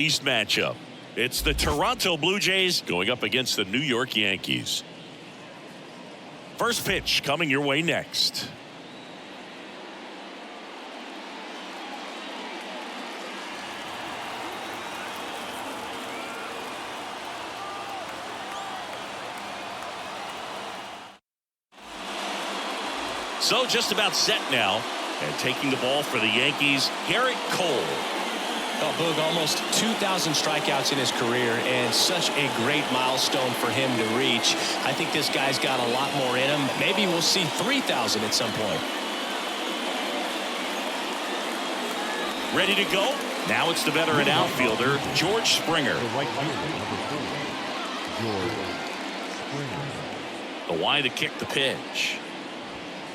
East matchup. It's the Toronto Blue Jays going up against the New York Yankees. First pitch coming your way next. So just about set now, and taking the ball for the Yankees, Garrett Cole. Oh, Boog, almost 2,000 strikeouts in his career, and such a great milestone for him to reach. I think this guy's got a lot more in him. Maybe we'll see 3,000 at some point. Ready to go? Now it's the veteran outfielder, George Springer. The wide to kick the pitch.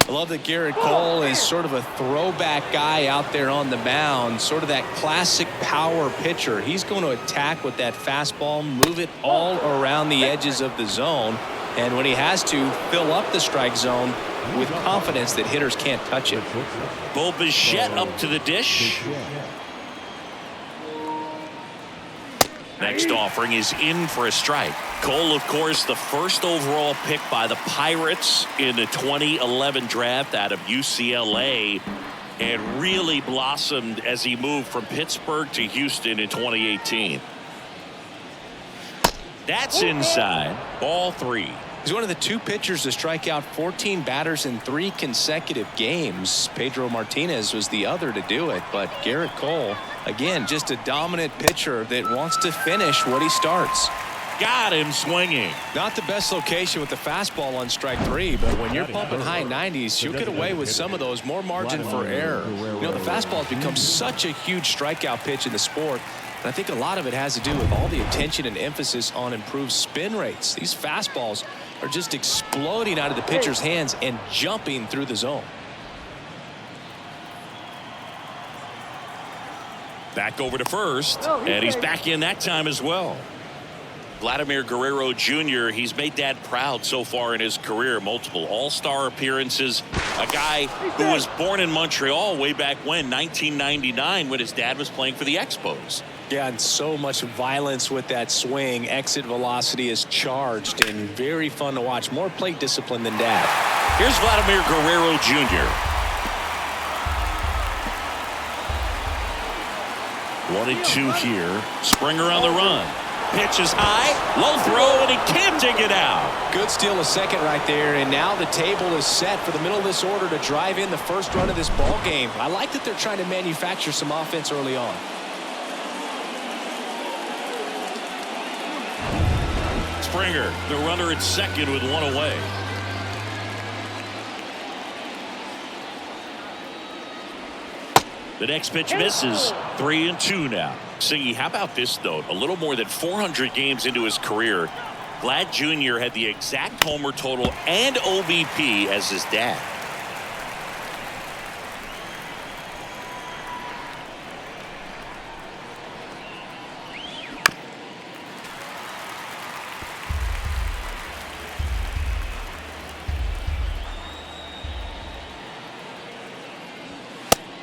I love that Garrett Cole is sort of a throwback guy out there on the mound, sort of that classic power pitcher. He's going to attack with that fastball, move it all around the edges of the zone, and when he has to, fill up the strike zone with confidence that hitters can't touch it. Bo Bichette up to the dish. Next offering is in for a strike. Cole, of course, the first overall pick by the Pirates in the 2011 draft out of UCLA, and really blossomed as he moved from Pittsburgh to Houston in 2018. That's inside. Ball 3. He's one of the 2 pitchers to strike out 14 batters in 3 consecutive games. Pedro Martinez was the other to do it, but Garrett Cole, again, just a dominant pitcher that wants to finish what he starts. Got him swinging. Not the best location with the fastball on strike 3, but when you're pumping high 90s, you'll get away with some of those, more margin for error. You know, the fastball has become such a huge strikeout pitch in the sport. And I think a lot of it has to do with all the attention and emphasis on improved spin rates. These fastballs are just exploding out of the pitcher's hands and jumping through the zone. Back over to first, and he's back in that time as well. Vladimir Guerrero Jr., he's made Dad proud so far in his career. Multiple all-star appearances. A guy who was born in Montreal way back when, 1999, when his dad was playing for the Expos. Yeah, and so much violence with that swing. Exit velocity is charged and very fun to watch. More plate discipline than Dad. Here's Vladimir Guerrero Jr. 1-2 here. Springer on the run. Pitch is high, low throw, and he can't dig it out. Good steal a second right there, and now the table is set for the middle of this order to drive in the first run of this ball game. I like that they're trying to manufacture some offense early on. Springer, the runner at second with 1 away. The next pitch misses. 3-2 now. Singy, how about this, though? A little more than 400 games into his career, Vlad Jr. had the exact homer total and OBP as his dad.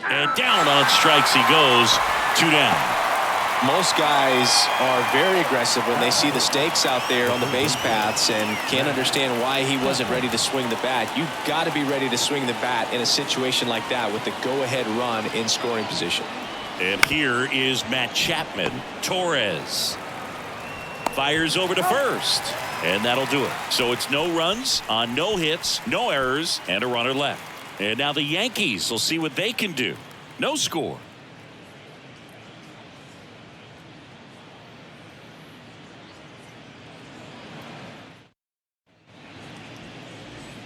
And down on strikes he goes. 2 down. Most guys are very aggressive when they see the stakes out there on the base paths and can't understand why he wasn't ready to swing the bat. You've got to be ready to swing the bat in a situation like that with the go-ahead run in scoring position. And here is Matt Chapman. Torres fires over to first, and that'll do it. So it's no runs on no hits, no errors, and a runner left. And now the Yankees will see what they can do. No score.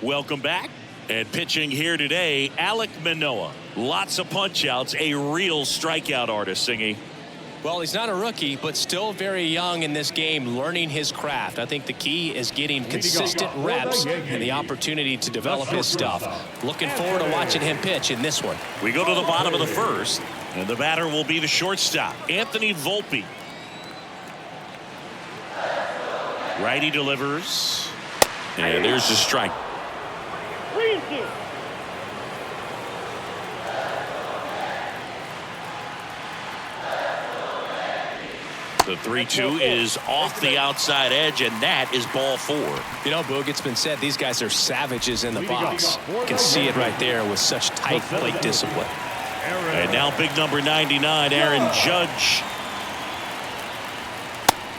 Welcome back. And pitching here today, Alek Manoah. Lots of punch-outs, a real strikeout artist, Singy. Well, he's not a rookie, but still very young in this game, learning his craft. I think the key is getting consistent reps and the opportunity to develop his stuff. Looking forward to watching him pitch in this one. We go to the bottom of the first, and the batter will be the shortstop, Anthony Volpe. Righty delivers, and there's the strike. The 3-2 is off the outside edge, and that is ball 4. You know, Boog, it's been said these guys are savages in the box. You can see it right there with such tight plate discipline. And now big number 99, Aaron Judge.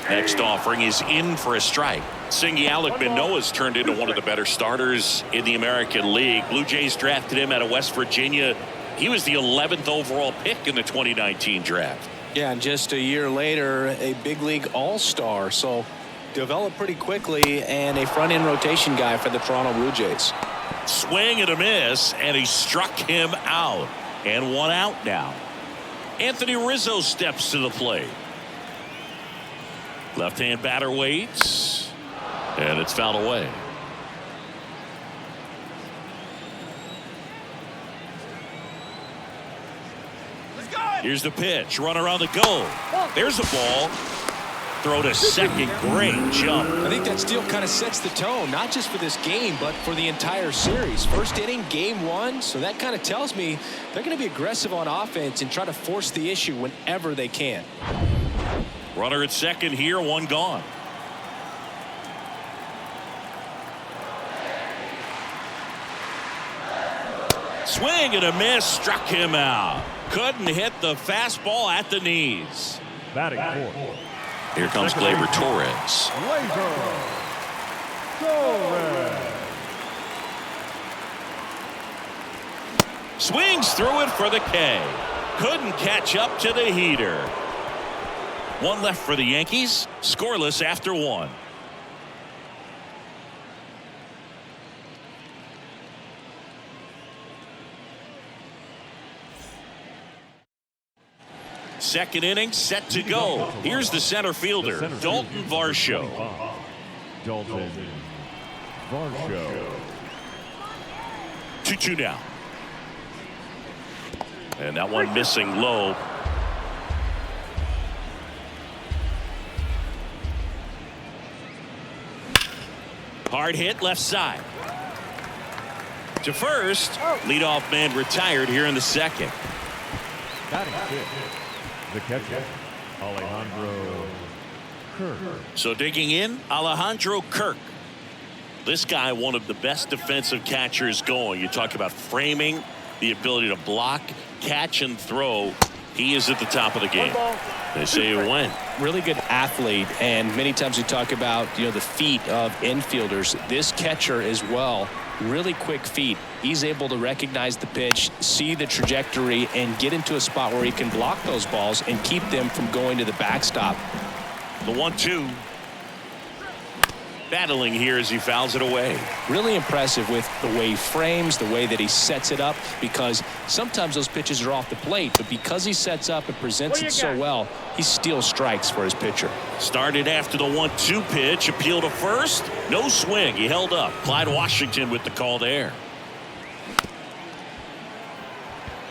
Next offering is in for a strike. Singy Alec Manoah's turned into one of the better starters in the American League. Blue Jays drafted him out of West Virginia. He was the 11th overall pick in the 2019 draft. Yeah, and just a year later, a big league all-star. So developed pretty quickly and a front-end rotation guy for the Toronto Blue Jays. Swing and a miss, and he struck him out. And one out now. Anthony Rizzo steps to the plate. Left-hand batter waits, and it's fouled away. Here's the pitch. Runner on the go. There's the ball. Throw to second. Great jump. I think that steal kind of sets the tone, not just for this game, but for the entire series. First inning, game 1. So that kind of tells me they're going to be aggressive on offense and try to force the issue whenever they can. Runner at second here, one gone. Swing and a miss, struck him out. Couldn't hit the fastball at the knees. Batting fourth. Here comes Gleyber Torres. Swings through it for the K. Couldn't catch up to the heater. One left for the Yankees. Scoreless after 1. Second inning set to go. Here's the center fielder, Dalton Varsho. Dalton Varsho. 2-2 now. And that one missing low. Hard hit left side. To first. Leadoff man retired here in the second. Batting fifth. The catcher, Alejandro Kirk. So digging in, Alejandro Kirk. This guy, one of the best defensive catchers going. You talk about framing, the ability to block, catch, and throw. He is at the top of the game. They say it went. Really good athlete, and many times we talk about the feet of infielders. This catcher as well, really quick feet. He's able to recognize the pitch, see the trajectory, and get into a spot where he can block those balls and keep them from going to the backstop. The 1-2. Battling here as he fouls it away. Really impressive with the way he frames, the way that he sets it up, because sometimes those pitches are off the plate, but because he sets up and presents it so well, he steals strikes for his pitcher. Started after the 1-2 pitch, appeal to first, no swing, he held up. Clyde Washington with the call there.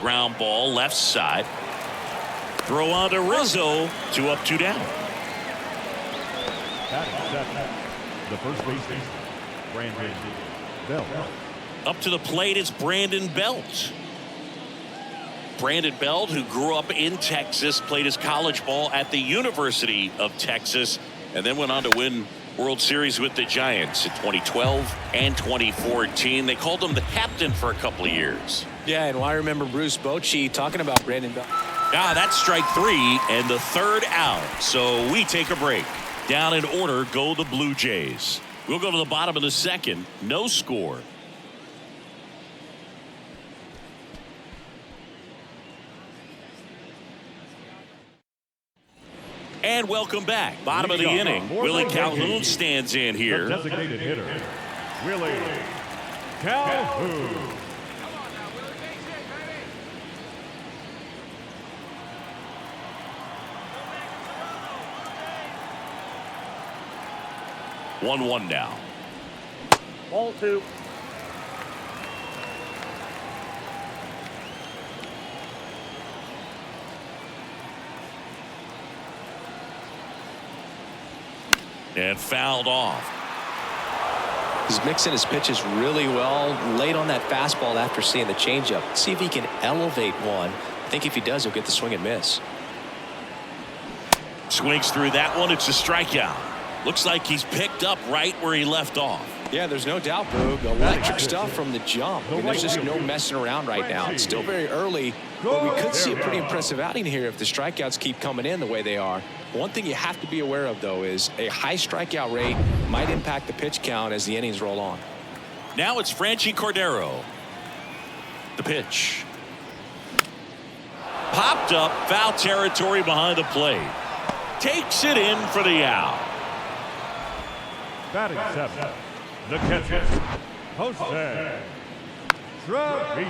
Ground ball left side. Throw on to Rizzo. 2 up, 2 down. Batting second. The first baseman, Brandon Belt. Up to the plate, it's Brandon Belt. Brandon Belt, who grew up in Texas, played his college ball at the University of Texas, and then went on to win World Series with the Giants in 2012 and 2014. They called him the captain for a couple of years. Yeah, and I remember Bruce Bochy talking about Brandon Belt. That's strike 3 and the third out. So we take a break. Down in order go the Blue Jays. We'll go to the bottom of the second. No score. And welcome back. Bottom of the inning. Willie Calhoun stands in here. Designated hitter, Willie Calhoun. One now. Ball 2. And fouled off. He's mixing his pitches really well. Late on that fastball after seeing the changeup. See if he can elevate one. I think if he does, he'll get the swing and miss. Swings through that one. It's a strikeout. Looks like he's picked up right where he left off. Yeah, there's no doubt, Boog. Electric stuff from the jump. I mean, there's just no messing around right now. It's still very early, but we could see a pretty impressive outing here if the strikeouts keep coming in the way they are. One thing you have to be aware of, though, is a high strikeout rate might impact the pitch count as the innings roll on. Now it's Franchi Cordero. The pitch. Popped up, foul territory behind the plate. Takes it in for the out. Batting seven, the catcher, Jose Trevino.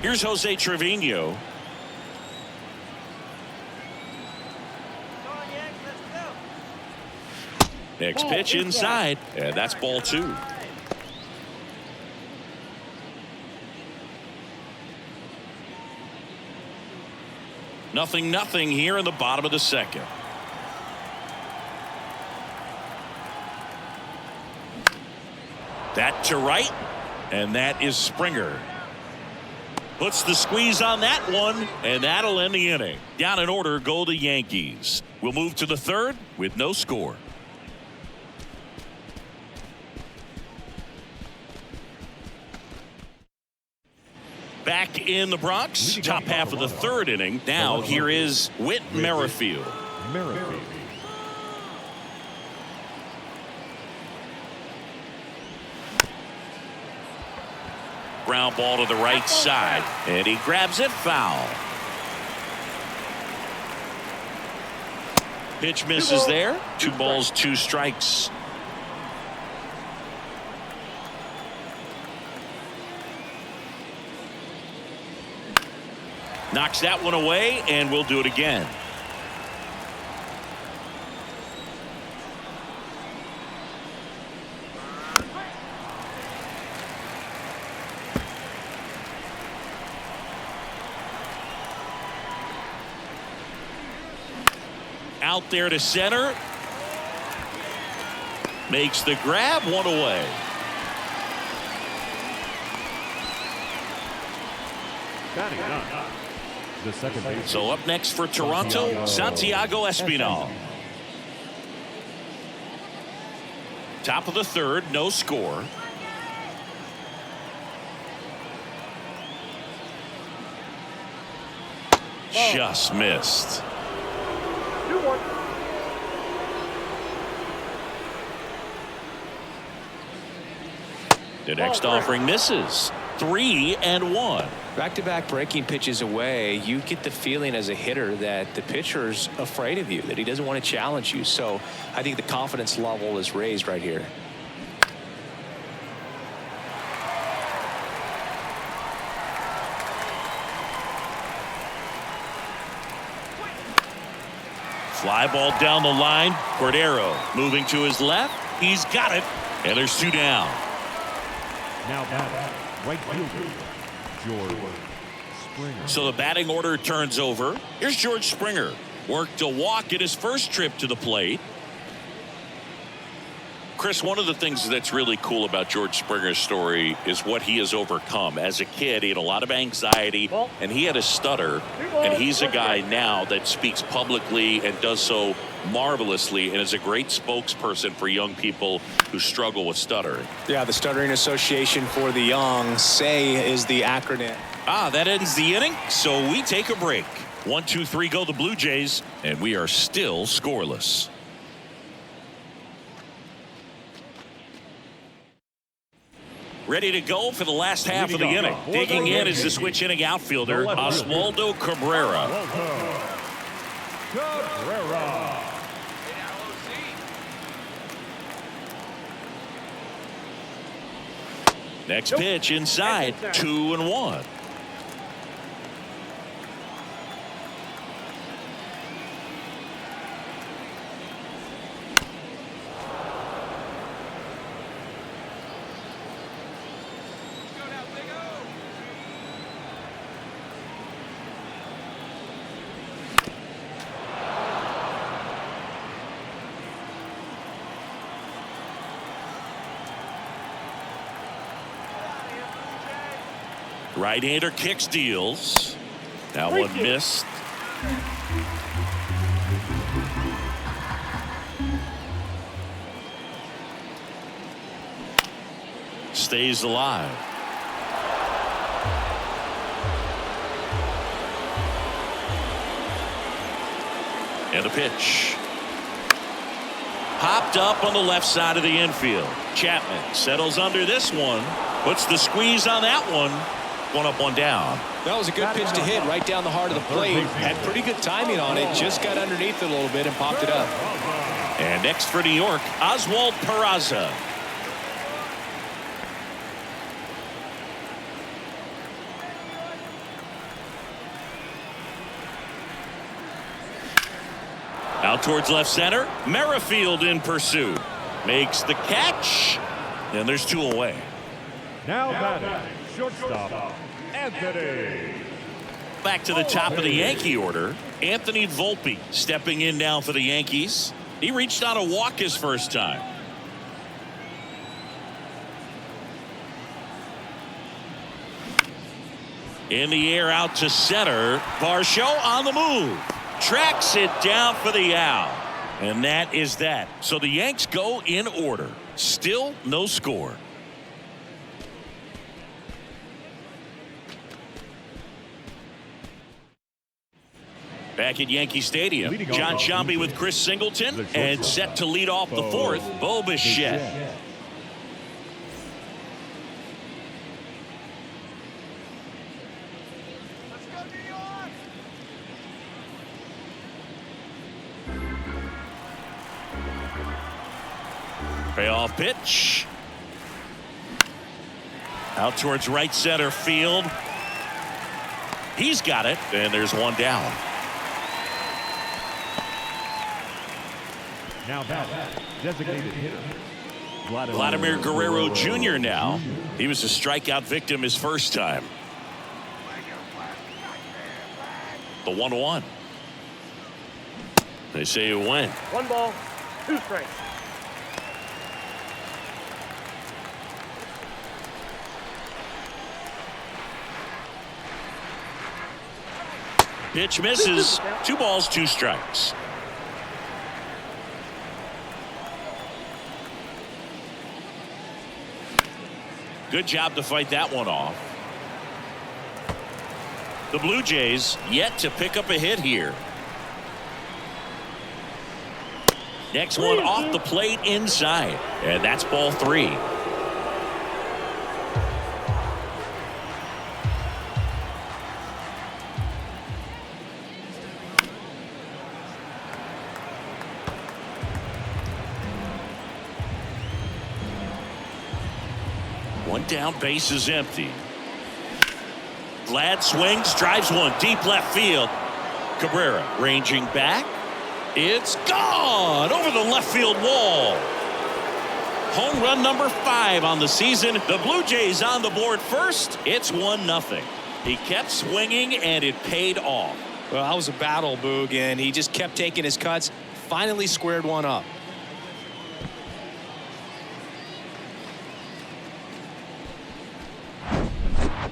Here's Jose Trevino. Next pitch inside, and that's ball 2. Nothing here in the bottom of the second. That to right, and that is Springer. Puts the squeeze on that one, and that'll end the inning. Down in order go the Yankees. We'll move to the third with no score. Back in the Bronx, top half of the third inning. Now here is Whit Merrifield. Ground ball to the right side, and he grabs it foul. Pitch misses there. 2 balls, 2 strikes. Knocks that one away, and we'll do it again. Out there to center. Makes the grab, 1 away. Batting none. The second base. So up next for Toronto, Santiago Espinal. Top of the third, no score. Just missed. 2-1. The next offering misses. 3-1. Back-to-back breaking pitches away, you get the feeling as a hitter that the pitcher's afraid of you, that he doesn't want to challenge you. So I think the confidence level is raised right here. Fly ball down the line. Cordero moving to his left. He's got it. And there's 2 down. Now batting, right fielder, George Springer. So the batting order turns over. Here's George Springer. Worked a walk in his first trip to the plate. Chris, one of the things that's really cool about George Springer's story is what he has overcome. As a kid, he had a lot of anxiety, and he had a stutter, and he's a guy now that speaks publicly and does so marvelously and is a great spokesperson for young people who struggle with stuttering. Yeah, the Stuttering Association for the Young, SAY is the acronym. That ends the inning, so we take a break. 1, 2, 3 go the Blue Jays, and we are still scoreless. Ready to go for the last half of the inning. Digging in is the switch inning outfielder, Oswaldo Cabrera. Next pitch inside, 2-1. Right-hander kicks, deals. Now one missed. Stays alive. And the pitch. Hopped up on the left side of the infield. Chapman settles under this one. Puts the squeeze on that one. One up, one down. That was a good pitch to hit right down the heart of the plate. Had pretty good timing on it. Just got underneath it a little bit and popped it up. And next for New York, Oswald Peraza. Out towards left center. Merrifield in pursuit. Makes the catch. And there's two away. Now batting, shortstop, Anthony. Back to the top of the Yankee order. Anthony Volpe stepping in now for the Yankees. He reached on a walk his first time. In the air out to center. Varsho on the move. Tracks it down for the out. And that is that. So the Yanks go in order. Still no score. Back at Yankee Stadium, John Sciambi with Chris Singleton, and set to lead off the fourth, Bo Bichette. Payoff pitch. Out towards right center field. He's got it, and there's one down. Now batting, designated hitter, Vladimir Guerrero Jr. now. He was a strikeout victim his first time. The 1-1. They say it went. 1 ball, 2 strikes. Pitch misses. 2 balls, 2 strikes. Good job to fight that one off. The Blue Jays yet to pick up a hit here. Next one off the plate inside. And that's ball 3. One down, base is empty. Glad swings, drives one deep left field. Cabrera ranging back. It's gone over the left field wall. Home run number 5 on the season. The Blue Jays on the board first. It's 1-0. He kept swinging and it paid off. Well, that was a battle, Boog, and he just kept taking his cuts. Finally squared one up.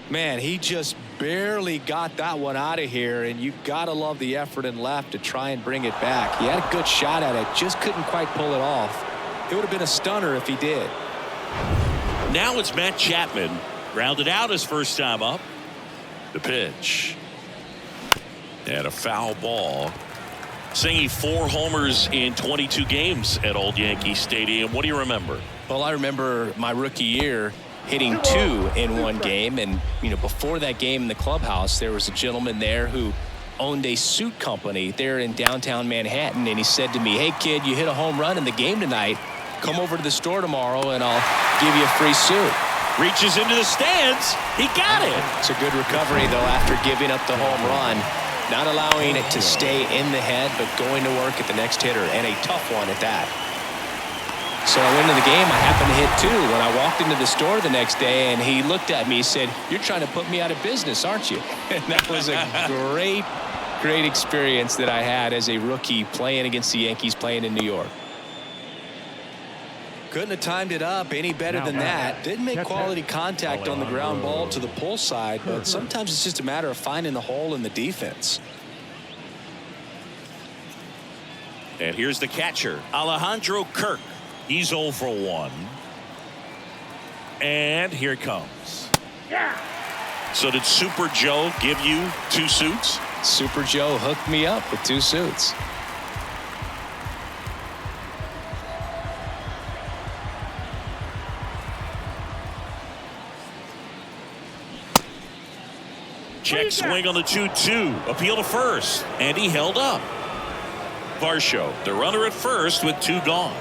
Man, he just barely got that one out of here, and you gotta love the effort in left to try and bring it back. He had a good shot at it, just couldn't quite pull it off. It would have been a stunner if he did. Now it's Matt Chapman, grounded out his first time up. The pitch. And a foul ball. Singing 4 homers in 22 games at Old Yankee Stadium. What do you remember? Well, I remember my rookie year hitting 2 in one game, and before that game in the clubhouse, there was a gentleman there who owned a suit company there in downtown Manhattan, and he said to me, "Hey kid, you hit a home run in the game tonight. Come over to the store tomorrow and I'll give you a free suit." Reaches into the stands. He got it. It's a good recovery though after giving up the home run, not allowing it to stay in the head, but going to work at the next hitter, and a tough one at that. So I went into the game. I happened to hit 2 when I walked into the store the next day, and he looked at me and said, "You're trying to put me out of business, aren't you?" And that was a great experience that I had as a rookie playing against the Yankees, playing in New York. Couldn't have timed it up any better than that. Didn't make quality contact on the ground ball to the pull side, but sometimes it's just a matter of finding the hole in the defense. And here's the catcher, Alejandro Kirk. He's 0 for 1. And here it comes. So did Super Joe give you 2 suits? Super Joe hooked me up with 2 suits. Check swing on the 2-2. Appeal to first. And he held up. Varsho, the runner at first with 2 gone.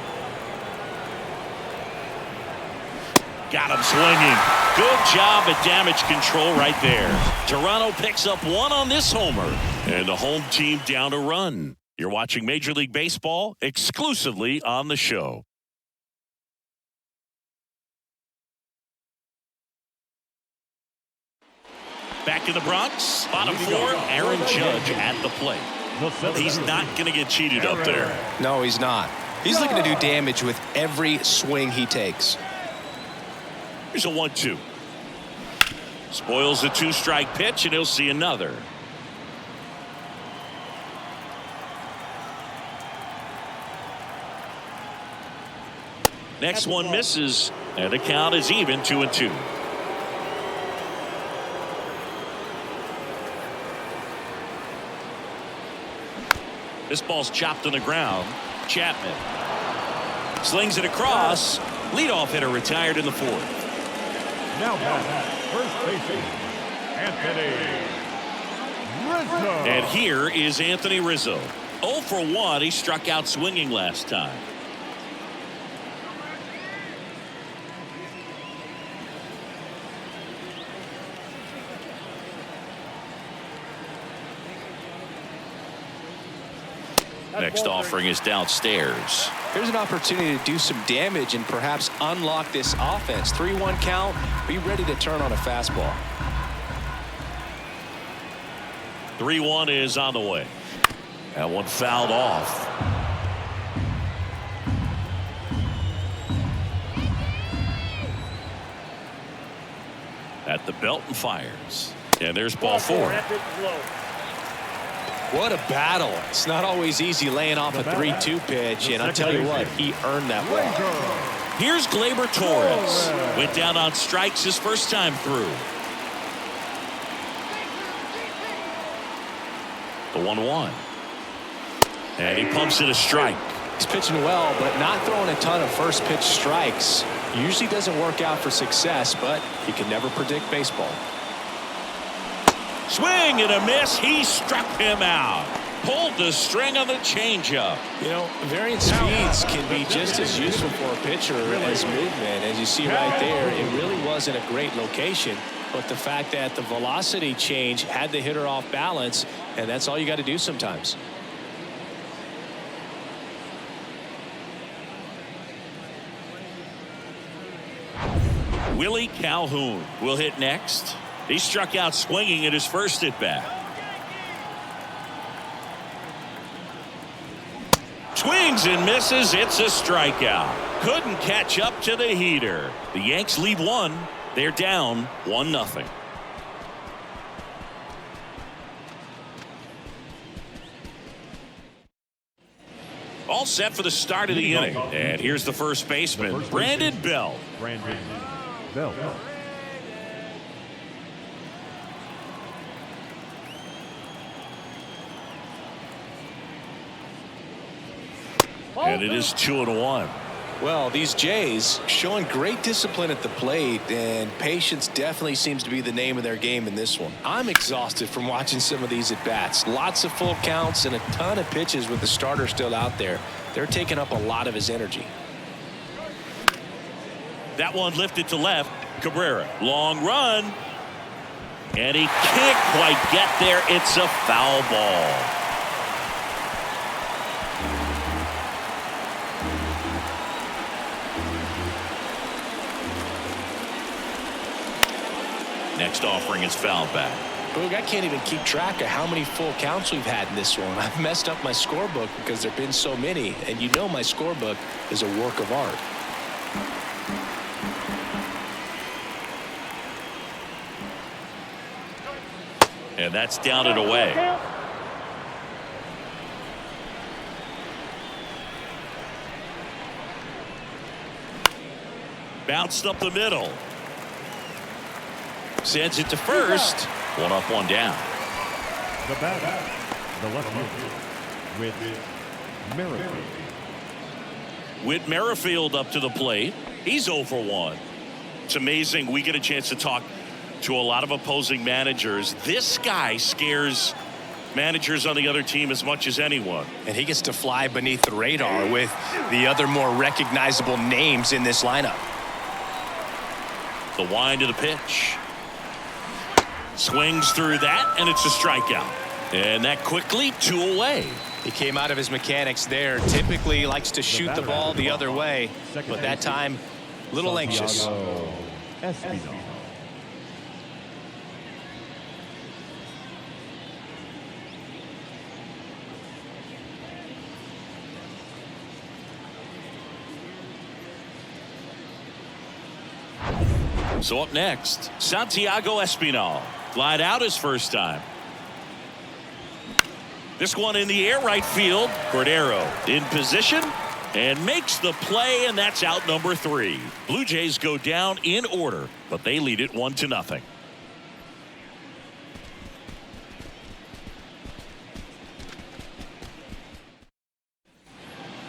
Got him swinging. Good job at damage control right there. Toronto picks up 1 on this homer. And the home team down a run. You're watching Major League Baseball exclusively on the show. Back in the Bronx, bottom 4, Aaron Judge at the plate. He's not going to get cheated up there. No, he's not. He's looking to do damage with every swing he takes. Here's a 1-2. Spoils the 2-strike pitch, and he'll see another. Next one misses, and the count is even 2-2. This ball's chopped on the ground. Chapman slings it across. Leadoff hitter retired in the 4th. Now first baseman, Anthony Rizzo. And here is Anthony Rizzo. 0 for 1. He struck out swinging last time. Next offering is downstairs. Here's an opportunity to do some damage and perhaps unlock this offense. 3-1 count. Be ready to turn on a fastball. 3-1 is on the way. That one fouled off. At the belt and fires. And there's ball 4. What a battle. It's not always easy laying off a 3-2 pitch, and I'll tell you what, he earned that ball. Here's Gleyber Torres. Went down on strikes his first time through. The 1-1. And he pumps it a strike. He's pitching well, but not throwing a ton of first pitch strikes. Usually doesn't work out for success, but you can never predict baseball. Swing and a miss. He struck him out. Pulled the string on the changeup. You know, varying speeds can be just as useful for a pitcher as movement. As you see right there, it really wasn't a great location, but the fact that the velocity change had the hitter off balance, and that's all you got to do sometimes. Willie Calhoun will hit next. He struck out swinging at his first at bat. Swings and misses. It's a strikeout. Couldn't catch up to the heater. The Yanks lead 1. They're down 1-0. All set for the start of the inning. And here's the first baseman, Brandon Bell. Brandon Bell. And it is 2-1. Well, these Jays showing great discipline at the plate, and patience definitely seems to be the name of their game in this one. I'm exhausted from watching some of these at-bats. Lots of full counts and a ton of pitches with the starter still out there. They're taking up a lot of his energy. That one lifted to left. Cabrera, long run. And he can't quite get there. It's a foul ball. Next offering is fouled back. Boog, I can't even keep track of how many full counts we've had in this one. I've messed up my scorebook because there have been so many, and you know my scorebook is a work of art. And that's down and away. Bounced up the middle. Sends it to first. One up, one down. The batter, the left fielder, Merrifield. Whit Merrifield up to the plate. He's 0 for 1. It's amazing. We get a chance to talk to a lot of opposing managers. This guy scares managers on the other team as much as anyone. And he gets to fly beneath the radar with the other more recognizable names in this lineup. The wind of the pitch. Swings through that, and it's a strikeout. And that quickly 2 away. He came out of his mechanics there. Typically likes to shoot the ball the other way, but that time, a little anxious. Espinal. So up next, Santiago Espinal. Flied out his first time. This one in the air, right field. Cordero in position and makes the play, and that's out number 3. Blue Jays go down in order, but they lead it 1-0.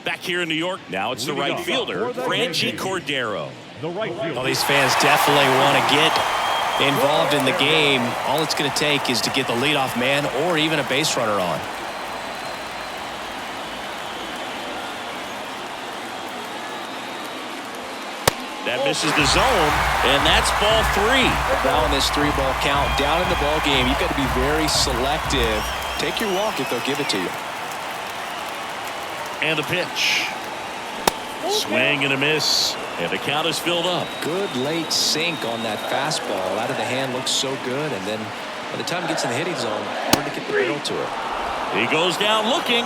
Back here in New York, now it's the right fielder, Franchi Cordero. The right fielder. Well, these fans definitely want to get involved in the game. All it's going to take is to get the leadoff man or even a base runner on. That misses the zone, and that's ball 3. Now in this 3-ball count, down in the ball game, you've got to be very selective. Take your walk if they'll give it to you. And the pitch. Swing and a miss, and the count is filled up. Good late sink on that fastball. Out of the hand looks so good, and then by the time it gets in the hitting zone, hard to get the barrel to it. He goes down looking.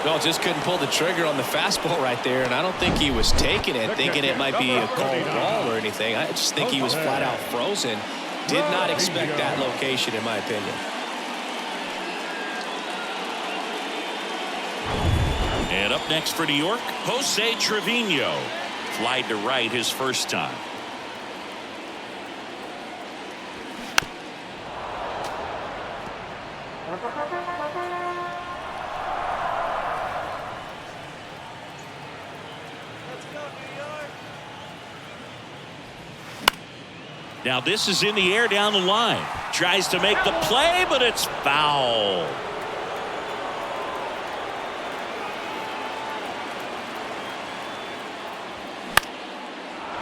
No, just couldn't pull the trigger on the fastball right there, and I don't think he was taking it, thinking it might be a cold ball or anything. I just think he was flat out frozen. Did not expect that location, in my opinion. And up next for New York, Jose Trevino. Flied to right his first time. Now this is in the air down the line. Tries to make the play, but it's foul.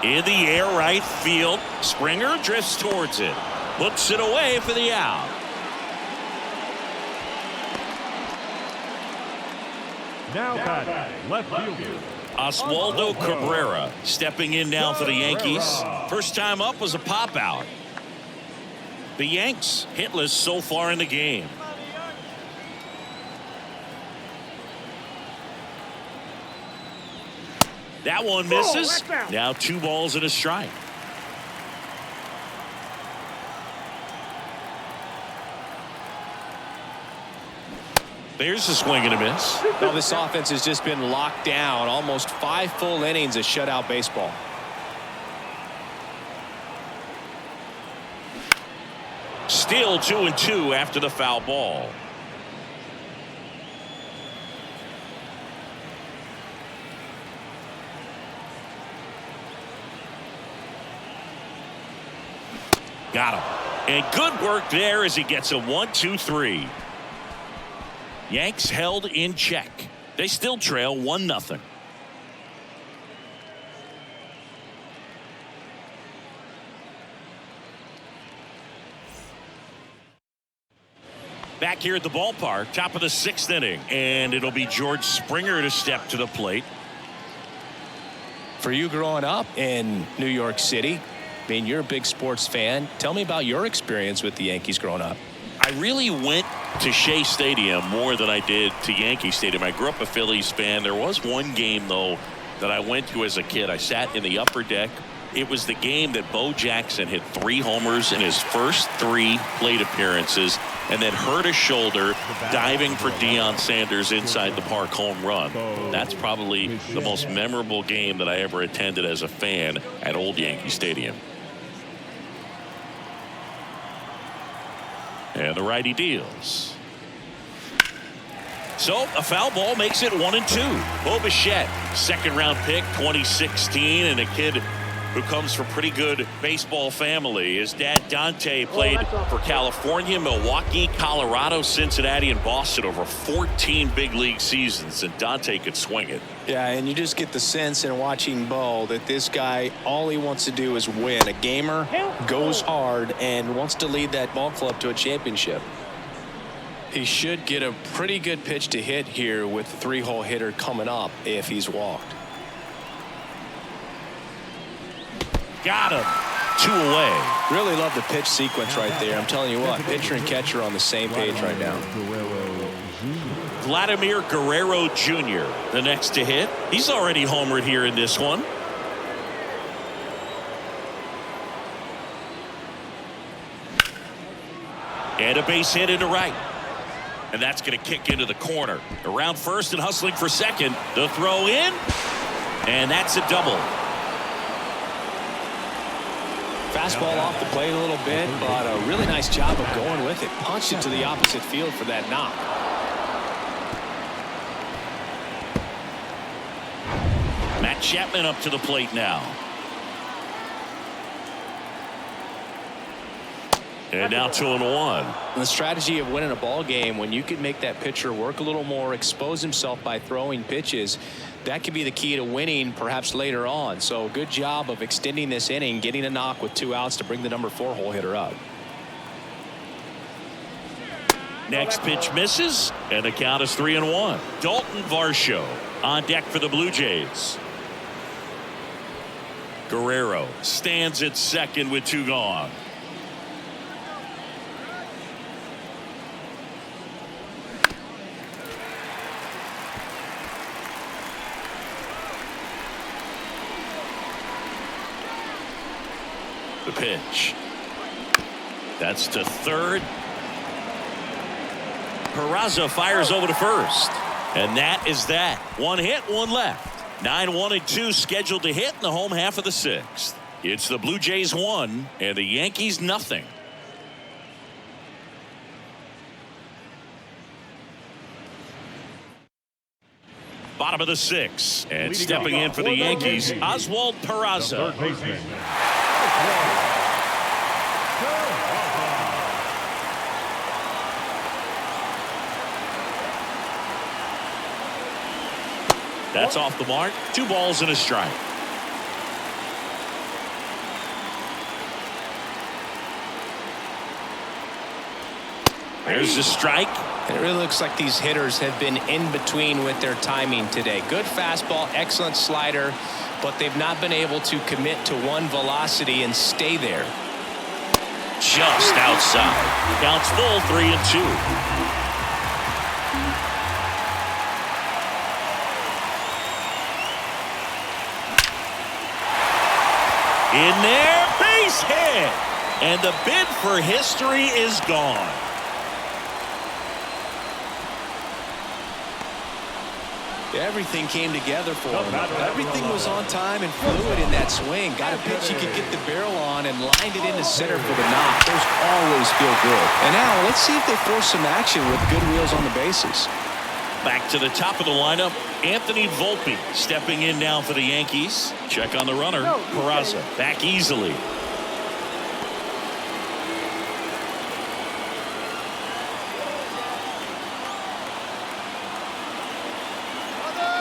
In the air right field. Springer drifts towards it. Looks it away for the out. Now batting, left fielder. Oswaldo Cabrera stepping in now for the Yankees. First time up was a pop out. The Yanks hitless so far in the game. That one misses. Now 2 balls and a strike. There's a swing and a miss. Well, this offense has just been locked down. Almost 5 full innings of shutout baseball. Still 2-2 after the foul ball. Got him. And good work there as he gets a 1-2-3. Yanks held in check. They still trail 1-0. Back here at the ballpark, top of the 6th inning, and it'll be George Springer to step to the plate. For you growing up in New York City, I mean, you're a big sports fan. Tell me about your experience with the Yankees growing up. I really went to Shea Stadium more than I did to Yankee Stadium. I grew up a Phillies fan. There was one game, though, that I went to as a kid. I sat in the upper deck. It was the game that Bo Jackson hit 3 homers in his first 3 plate appearances and then hurt a shoulder diving for Deion Sanders inside the park home run. That's probably the most memorable game that I ever attended as a fan at Old Yankee Stadium. And the righty deals. So a foul ball makes it 1-2. Bo Bichette, second-round pick, 2016, and a kid who comes from pretty good baseball family. His dad, Dante, played for California, Milwaukee, Colorado, Cincinnati, and Boston over 14 big league seasons, and Dante could swing it. Yeah, and you just get the sense in watching Bo that this guy, all he wants to do is win. A gamer, goes hard, and wants to lead that ball club to a championship. He should get a pretty good pitch to hit here with the 3-hole hitter coming up if he's walked. Got him. 2 away. Really love the pitch sequence right there. I'm telling you what, pitcher and catcher on the same page right now. Vladimir Guerrero Jr., the next to hit. He's already homered here in this one. And a base hit into right. And that's going to kick into the corner. Around first and hustling for second. The throw in. And that's a double. Fastball off the plate a little bit, but a really nice job of going with it. Punched it to the opposite field for that knock. Matt Chapman up to the plate now. And now 2-1. The strategy of winning a ball game, when you can make that pitcher work a little more, expose himself by throwing pitches, that could be the key to winning perhaps later on. So good job of extending this inning, getting a knock with 2 outs to bring the number 4-hole hitter up. Next pitch misses, and the count is 3-1. Dalton Varsho on deck for the Blue Jays. Guerrero stands at second with 2 gone. The pitch. That's to third. Peraza fires over to first. And that is that. 1 hit, 1 left. 9-1-2 scheduled to hit in the home half of the 6th. It's the Blue Jays 1 and the Yankees nothing. Bottom of the 6th. And stepping in for the Yankees, Oswald Peraza. That's off the mark. 2 balls and a strike. There's the strike. It really looks like these hitters have been in between with their timing today. Good fastball, excellent slider, but they've not been able to commit to one velocity and stay there. Just outside. Counts full, 3-2. In there, base hit. And the bid for history is gone. Everything came together for him. Everything was on time and fluid in that swing. Got a pitch he could get the barrel on and lined it into center for the knock. Those always feel good. And now let's see if they force some action with good wheels on the bases. Back to the top of the lineup, Anthony Volpe stepping in now for the Yankees. Check on the runner. Peraza back easily.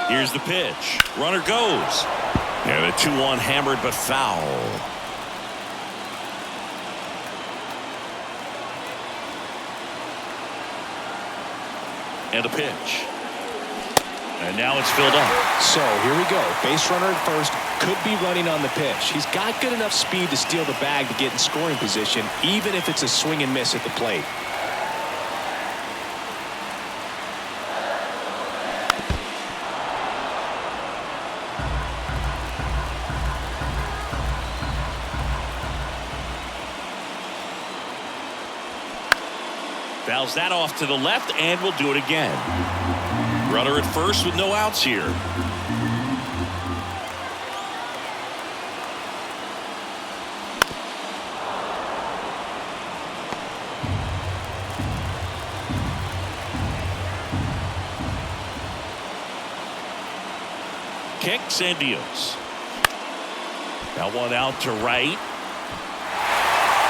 Here's the pitch. Runner goes. And a 2-1 hammered but foul. And a pitch. And now it's filled up. So here we go. Base runner at first. Could be running on the pitch. He's got good enough speed to steal the bag to get in scoring position, even if it's a swing and miss at the plate. Fouls that off to the left and will do it again. Runner at first with no outs here. Kicks and deals. That one out to right.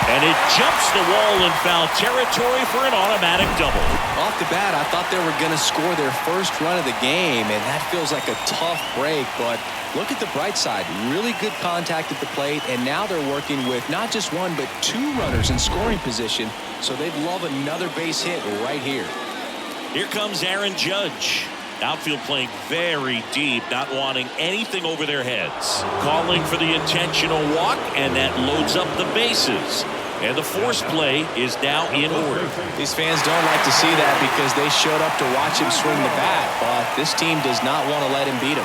And it jumps the wall in foul territory for an automatic double. Off the bat, I thought they were going to score their first run of the game, and that feels like a tough break. But look at the bright side. Really good contact at the plate, and now they're working with not just one, but two runners in scoring position. So they'd love another base hit right here. Here comes Aaron Judge. Outfield playing very deep, not wanting anything over their heads. Calling for the intentional walk, and that loads up the bases. And the force play is now in order. These fans don't like to see that because they showed up to watch him swing the bat, but this team does not want to let him beat him.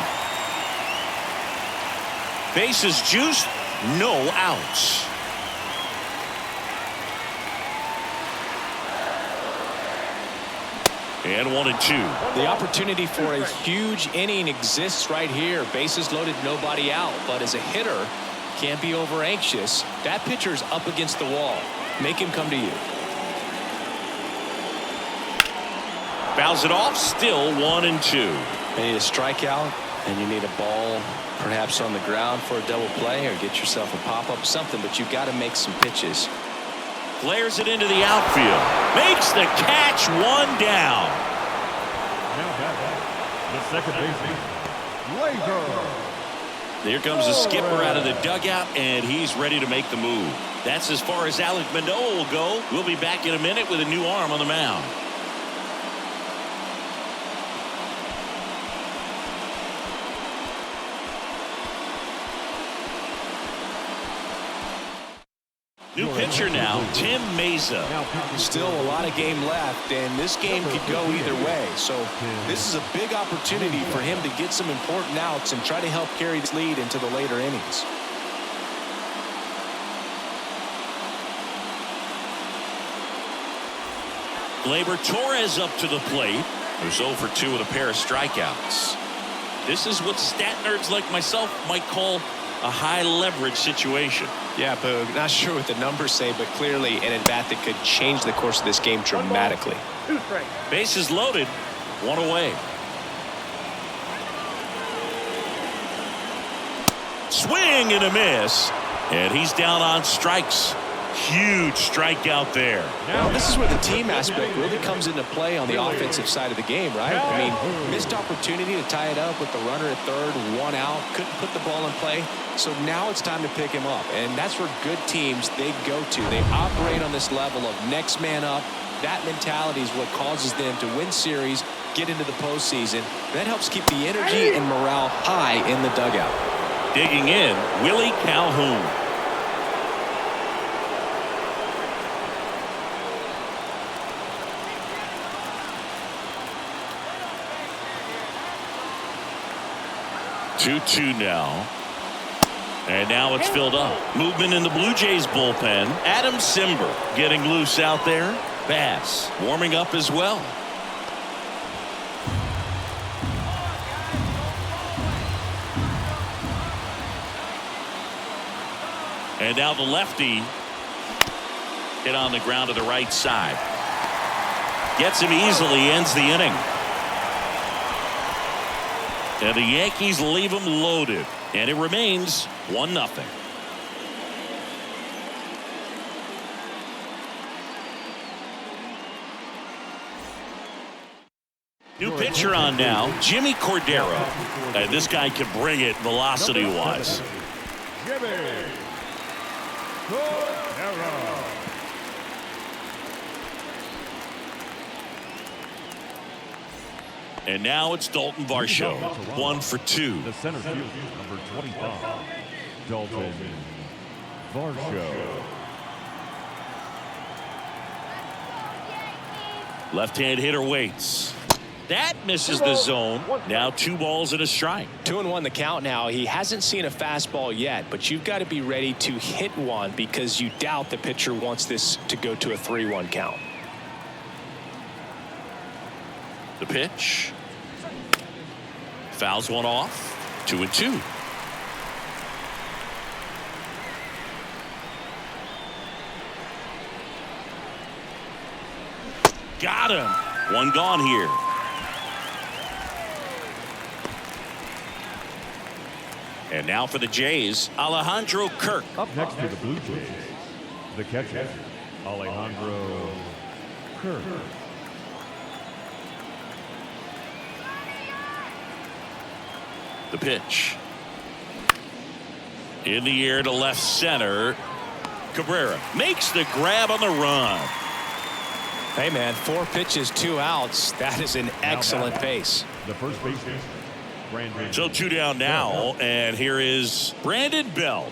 Bases juiced, no outs. And 1-2. The opportunity for a huge inning exists right here. Bases loaded, nobody out. But as a hitter, can't be over anxious. That pitcher's up against the wall. Make him come to you. Fouls it off, still 1-2. You need a strikeout, and you need a ball perhaps on the ground for a double play, or get yourself a pop-up, something, but you've got to make some pitches. Flares it into the outfield. Makes the catch, one down. Now back, the second baseman, Laser. There comes the skipper out of the dugout, and he's ready to make the move. That's as far as Alec Manoah will go. We'll be back in a minute with a new arm on the mound. New pitcher now, Tim Meza. Still a lot of game left, and this game could go either way. So this is a big opportunity for him to get some important outs and try to help carry this lead into the later innings. Gleyber Torres up to the plate. Who's 0 for 2 with a pair of strikeouts. This is what stat nerds like myself might call a high leverage situation. Yeah, Boog, not sure what the numbers say, but clearly an at-bat that could change the course of this game dramatically. Bases loaded, one away. Swing and a miss, and he's down on strikes. Huge strikeout there. Now, this is where the team aspect really comes into play on the offensive side of the game, right? I mean, missed opportunity to tie it up with the runner at third, one out, couldn't put the ball in play. So now it's time to pick him up, and that's where good teams, they go to. They operate on this level of next man up. That mentality is what causes them to win series, get into the postseason. That helps keep the energy and morale high in the dugout. Digging in, Willie Calhoun. Two now. And now it's filled up. Movement in the Blue Jays bullpen. Adam Simber getting loose out there. Bass warming up as well. And now the lefty hit on the ground to the right side. Gets him easily, ends the inning. And the Yankees leave him loaded. And it remains 1-0. New pitcher on now, Jimmy Cordero. And this guy can bring it velocity-wise. Jimmy Cordero. And now it's Dalton Varsho, 1 for 2. The center fielder, number 25, Dalton Varsho. Left-hand hitter waits. That misses the zone. Now 2 balls and a strike. 2-1 the count now. He hasn't seen a fastball yet, but you've got to be ready to hit one because you doubt the pitcher wants this to go to a 3-1 count. The pitch. Fouls one off. 2-2. Got him. One gone here. And now for the Jays, Alejandro Kirk. Up next to the Blue Jays, the catcher, Alejandro Kirk. The pitch. In the air to left center. Cabrera makes the grab on the run. Hey, man, 4 pitches, 2 outs. That is an excellent pace. The first baseman, Brandon. So 2 down now, and here is Brandon Belt.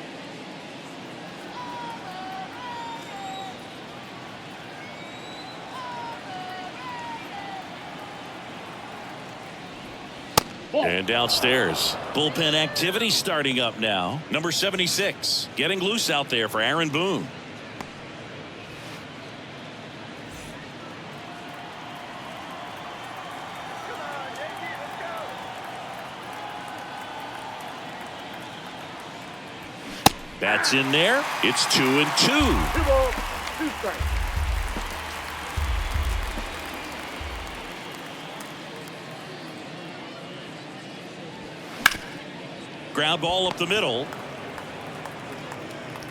And downstairs, bullpen activity starting up now. Number 76 getting loose out there for Aaron Boone. That's in there. It's 2-2. 2 balls, 2 strikes. Ground ball up the middle.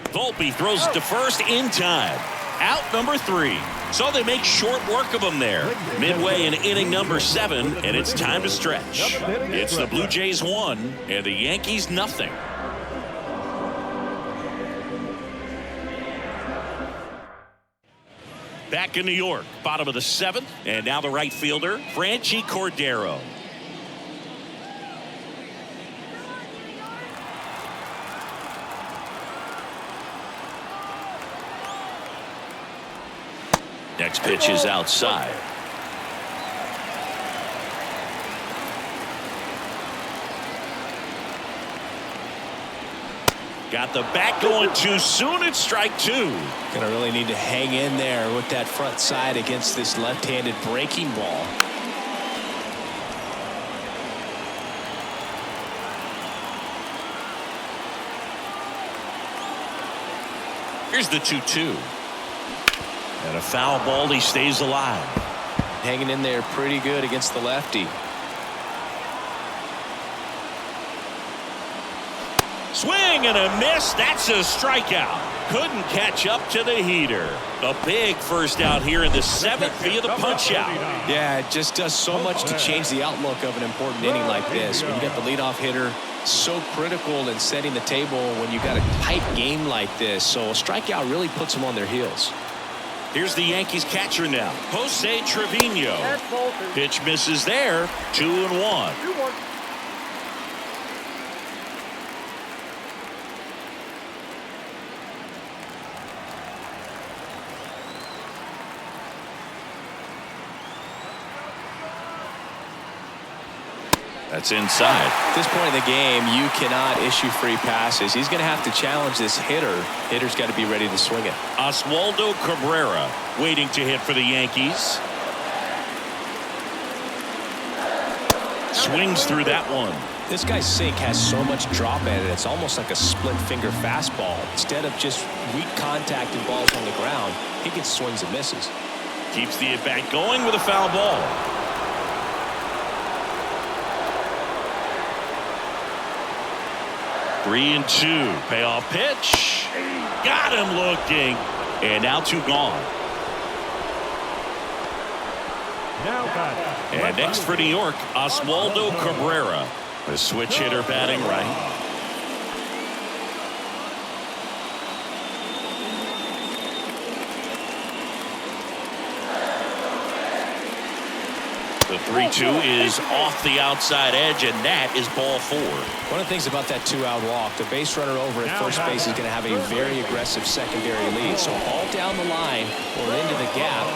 Volpe throws it to first in time. Out number 3. So they make short work of him there. Midway in inning number 7, and it's time to stretch. It's the Blue Jays 1 and the Yankees nothing. Back in New York, bottom of the 7th, and now the right fielder, Franchi Cordero. Next pitch is outside. Got the bat going too soon. It's strike 2. Gonna really need to hang in there with that front side against this left-handed breaking ball. Here's the 2-2. And a foul ball. He stays alive. Hanging in there pretty good against the lefty. Swing and a miss. That's a strikeout. Couldn't catch up to the heater. A big first out here in the 7th via the punch out. Yeah, it just does so much to change the outlook of an important inning like this. When you got the leadoff hitter, so critical in setting the table when you got a tight game like this. So a strikeout really puts them on their heels. Here's the Yankees catcher now, Jose Trevino. That's ball 2. Pitch misses there. 2-1. 2-1. That's inside. At this point in the game, you cannot issue free passes. He's going to have to challenge this hitter. Hitter's got to be ready to swing it. Oswaldo Cabrera waiting to hit for the Yankees. Swings through that one. This guy's sink has so much drop in it. It's almost like a split finger fastball. Instead of just weak contact and balls on the ground, he gets swings and misses. Keeps the at-bat going with a foul ball. Three and 2. Payoff pitch. Got him looking. And now 2 gone. And next for New York, Oswaldo Cabrera. The switch hitter batting right. The 3-2 is off the outside edge, and that is ball 4. One of the things about that 2-out walk, the base runner over at first base is going to have a very aggressive secondary lead. So all down the line or into the gap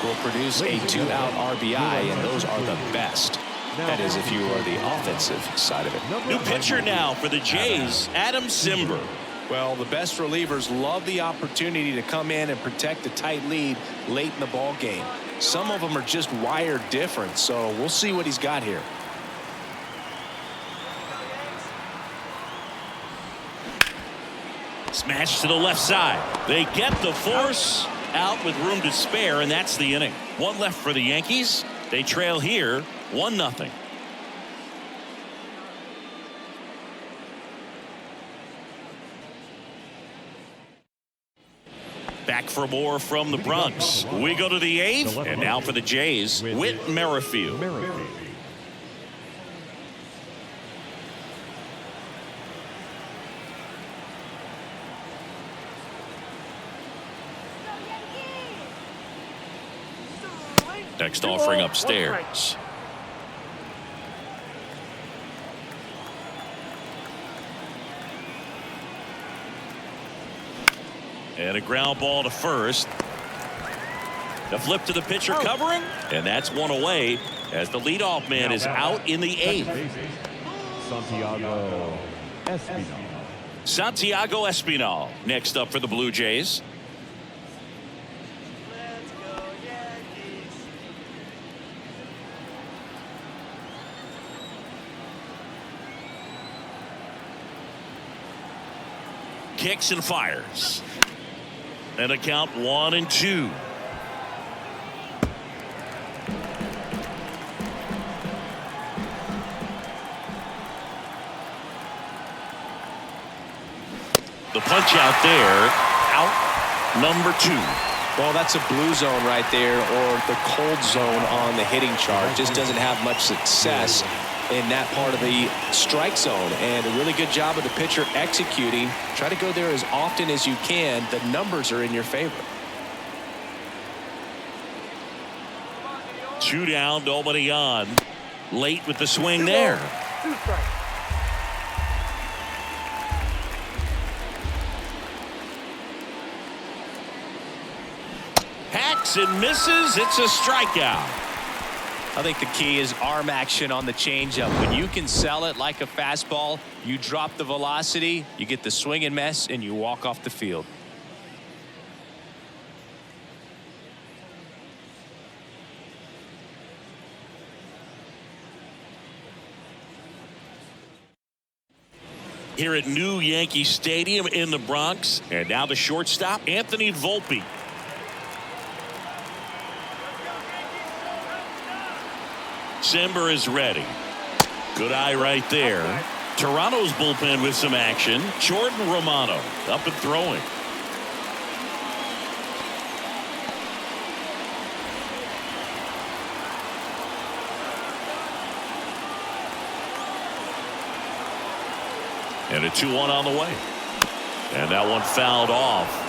will produce a 2-out RBI, and those are the best. That is if you are the offensive side of it. New pitcher now for the Jays, Adam Simber. Well, the best relievers love the opportunity to come in and protect a tight lead late in the ball game. Some of them are just wired different, so we'll see what he's got here. Smash to the left side. They get the force out with room to spare, and that's the inning. One left for the Yankees. They trail here 1-0. Back for more from the Bronx. We go to the 8th, and now for the Jays, Whit Merrifield. Next offering upstairs. And a ground ball to first. The flip to the pitcher covering, and that's one away as the leadoff man is out in the 8th. Santiago Espinal. Santiago Espinal next up for the Blue Jays. Let's go Yankees. Kicks and fires. And a count 1-2. The punch out there. Out number 2. Well, that's a blue zone right there, or the cold zone on the hitting chart. Just doesn't have much success in that part of the strike zone, and a really good job of the pitcher executing. Try to go there as often as you can. The numbers are in your favor. 2 down, nobody on. Late with the swing there. 2 strikes. Hacks and misses. It's a strikeout. I think the key is arm action on the changeup. When you can sell it like a fastball, you drop the velocity, you get the swing and miss, and you walk off the field. Here at New Yankee Stadium in the Bronx. And now the shortstop, Anthony Volpe. Simber is ready. Good eye right there. Toronto's bullpen with some action. Jordan Romano up and throwing. And a 2-1 on the way. And that one fouled off.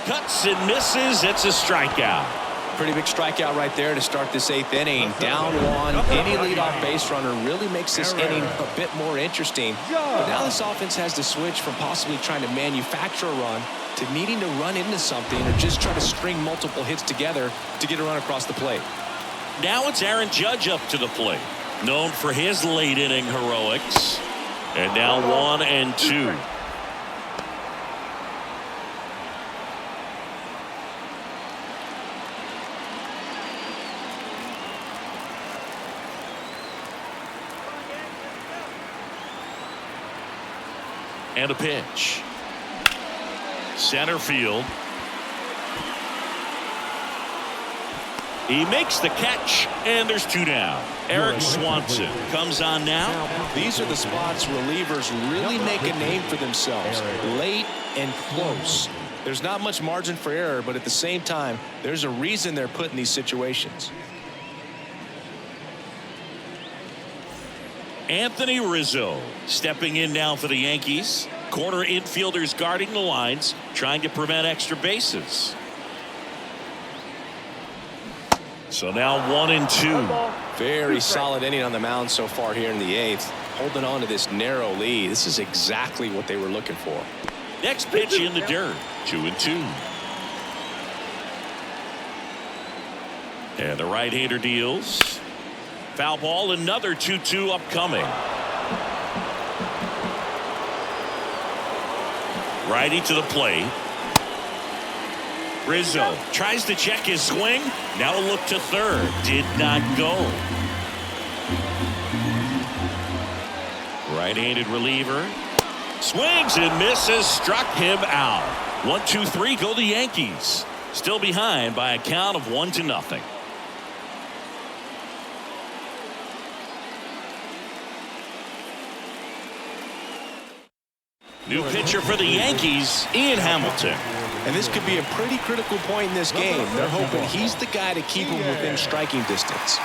Cuts and misses. It's a strikeout. Pretty big strikeout right there to start this 8th inning. Down 1. Any leadoff base runner really makes this inning a bit more interesting. But now this offense has to switch from possibly trying to manufacture a run to needing to run into something or just try to string multiple hits together to get a run across the plate. Now it's Aaron Judge up to the plate. Known for his late inning heroics. And now 1-2. And a pitch. Center field. He makes the catch, and there's 2 down. Eric Swanson comes on now. These are the spots relievers really make a name for themselves. Late and close. There's not much margin for error, but at the same time, there's a reason they're put in these situations. Anthony Rizzo stepping in now for the Yankees. Corner infielders guarding the lines, trying to prevent extra bases. So now 1-2. Very solid inning on the mound so far here in the 8th. Holding on to this narrow lead. This is exactly what they were looking for. Next pitch in the dirt. 2-2. And the right-hander deals. Foul ball, another 2-2 upcoming. Righty to the plate. Rizzo tries to check his swing. Now a look to third. Did not go. Right-handed reliever. Swings and misses. Struck him out. 1-2-3 go the Yankees. Still behind by a count of 1-0. New pitcher for the Yankees, Ian Hamilton. And this could be a pretty critical point in this game. They're hoping he's the guy to keep him within striking distance.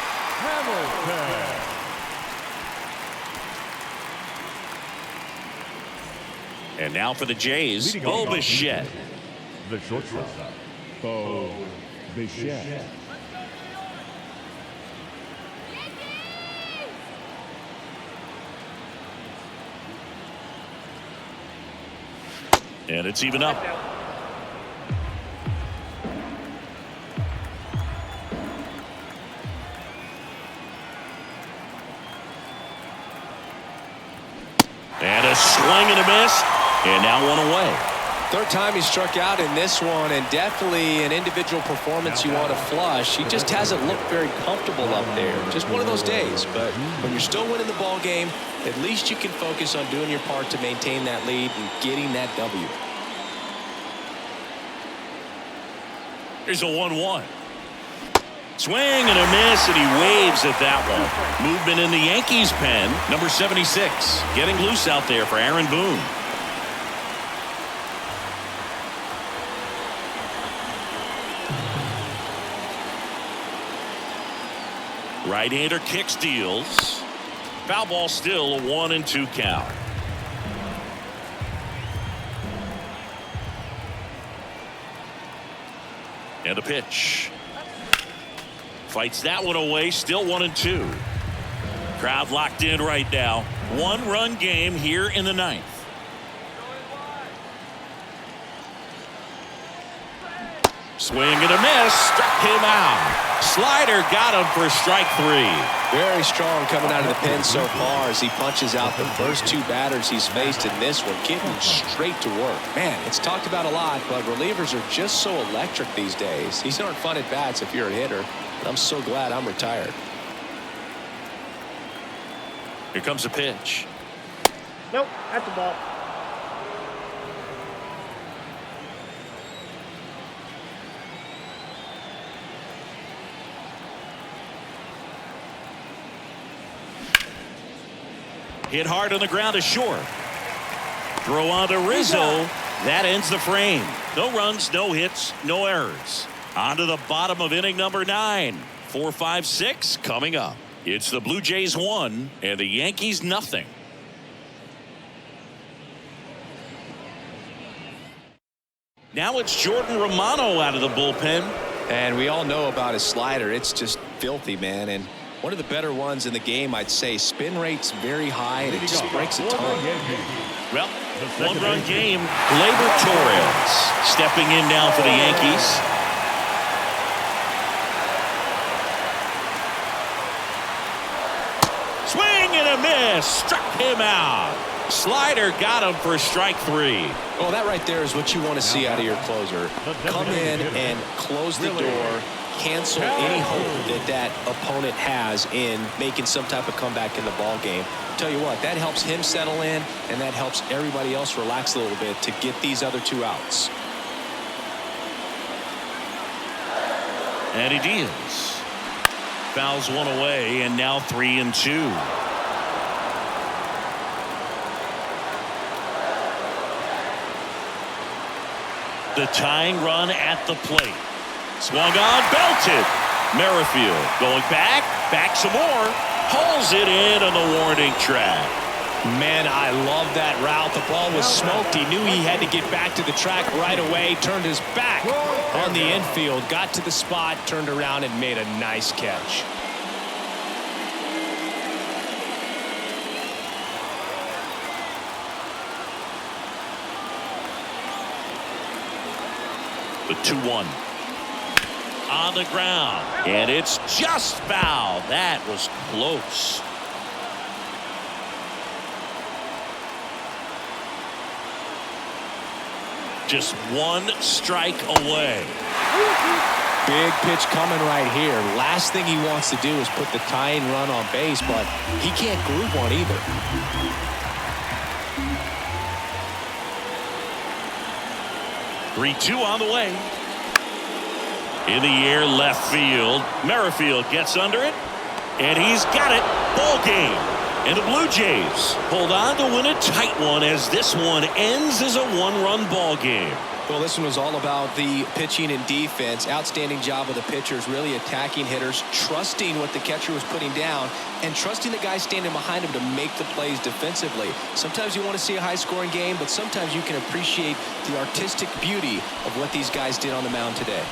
And now for the Jays, Bo Bichette. The shortstop, Bo Bichette. And it's even up. And a swing and a miss. And now one away. Third time he struck out in this one, and definitely an individual performance you want to flush. He just hasn't looked very comfortable up there. Just one of those days. But when you're still winning the ball game, at least you can focus on doing your part to maintain that lead and getting that W. Here's a 1-1. Swing and a miss, and he waves at that one. Movement in the Yankees pen. Number 76 getting loose out there for Aaron Boone. Right-hander kick steals. Foul ball, still a 1-2 count. And the pitch. Fights that one away, still 1-2. Crowd locked in right now. One-run game here in the ninth. Swing and a miss. Struck him out. Slider got him for strike 3. Very strong coming out of the pen so far as he punches out the first two batters he's faced in this one, getting straight to work. Man, it's talked about a lot, but relievers are just so electric these days. These aren't fun at bats if you're a hitter. I'm so glad I'm retired. Here comes a pitch. Nope, that's the ball. Hit hard on the ground to short. Throw on to Rizzo. That ends the frame. No runs, no hits, no errors. On to the bottom of inning number 9. 4, 5, 6 coming up. It's the Blue Jays 1 and the Yankees nothing. Now it's Jordan Romano out of the bullpen. And we all know about his slider. It's just filthy, man. And one of the better ones in the game, I'd say. Spin rate's very high, and it just breaks a ton. Well, one-run game. Gleyber Torres stepping in now for the Yankees. Swing and a miss. Struck him out. Slider got him for strike 3. Well, that right there is what you want to see out of your closer. Come in and close the door. Cancel any hope that opponent has in making some type of comeback in the ball game. Tell you what, that helps him settle in, and that helps everybody else relax a little bit to get these other 2 outs. And he deals. Fouls one away, and now 3-2. The tying run at the plate. Swung on, belted. Merrifield going back some more. Hauls it in on the warning track. Man, I love that route. The ball was smoked. He knew he had to get back to the track right away. Turned his back on the infield. Got to the spot, turned around, and made a nice catch. The 2-1. On the ground, and it's just foul. That was close. Just one strike away. Big pitch coming right here. Last thing he wants to do is put the tying run on base, but he can't groove one either. Three-two on the way. In the air, left field. Merrifield gets under it, and he's got it. Ball game. And the Blue Jays hold on to win a tight one as this one ends as a one-run ball game. Well, this one was all about the pitching and defense. Outstanding job of the pitchers, really attacking hitters, trusting what the catcher was putting down, and trusting the guy standing behind him to make the plays defensively. Sometimes you want to see a high-scoring game, but sometimes you can appreciate the artistic beauty of what these guys did on the mound today.